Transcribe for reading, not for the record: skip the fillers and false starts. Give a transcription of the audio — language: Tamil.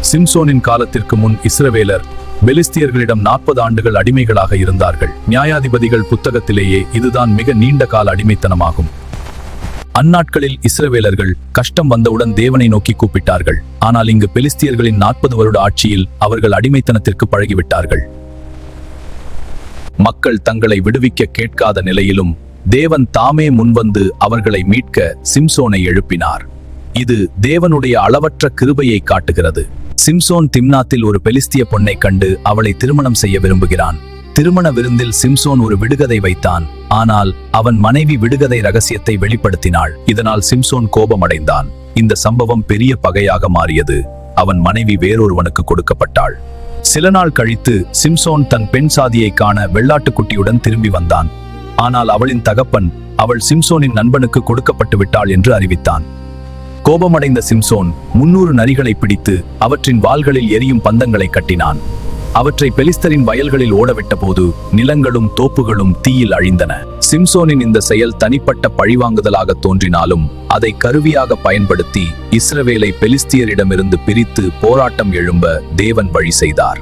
சிம்சோனின் காலத்திற்கு முன் இஸ்ரவேலர் பெலிஸ்தியர்களிடம் 40 ஆண்டுகள் அடிமைகளாக இருந்தார்கள். நியாயாதிபதிகள் புத்தகத்திலேயே இதுதான் மிக நீண்ட கால அடிமைத்தனமாகும். அந்நாட்களில் இஸ்ரவேலர்கள் கஷ்டம் வந்தவுடன் தேவனை நோக்கி கூப்பிட்டார்கள். ஆனால் இங்கு பெலிஸ்தியர்களின் 40 வருட ஆட்சியில் அவர்கள் அடிமைத்தனத்திற்கு பழகிவிட்டார்கள். மக்கள் தங்களை விடுவிக்க கேட்காத நிலையிலும் தேவன் தாமே முன்வந்து அவர்களை மீட்க சிம்சோனை எழுப்பினார். இது தேவனுடைய அளவற்ற கிருபையை காட்டுகிறது. சிம்சோன் திம்னாத்தில் ஒரு பெலிஸ்திய பொண்ணை கண்டு அவளை திருமணம் செய்ய விரும்புகிறான். திருமண விருந்தில் சிம்சோன் ஒரு விடுகதை வைத்தான். ஆனால் அவன் மனைவி விடுகதை ரகசியத்தை வெளிப்படுத்தினாள். இதனால் சிம்சோன் கோபமடைந்தான். இந்த சம்பவம் பெரிய பகையாக மாறியது. அவன் மனைவி வேறொருவனுக்கு கொடுக்கப்பட்டாள். சில நாள் கழித்து சிம்சோன் தன் பெண் சாதியை காண வெள்ளாட்டுக்குட்டியுடன் திரும்பி வந்தான். ஆனால் அவளின் தகப்பன் அவள் சிம்சோனின் நண்பனுக்கு கொடுக்கப்பட்டு விட்டாள் என்று அறிவித்தான். கோபமடைந்த சிம்சோன் 300 நரிகளை பிடித்து அவற்றின் வாள்களில் எரியும் பந்தங்களை கட்டினான். அவற்றை பெலிஸ்தரின் வயல்களில் ஓடவிட்ட போது நிலங்களும் தோப்புகளும் தீயில் அழிந்தன. சிம்சோனின் இந்த செயல் தனிப்பட்ட பழிவாங்குதலாக தோன்றினாலும் அதை கருவியாக பயன்படுத்தி இஸ்ரவேலை பெலிஸ்தியரிடமிருந்து பிரித்து போராட்டம் எழும்ப தேவன் வழி செய்தார்.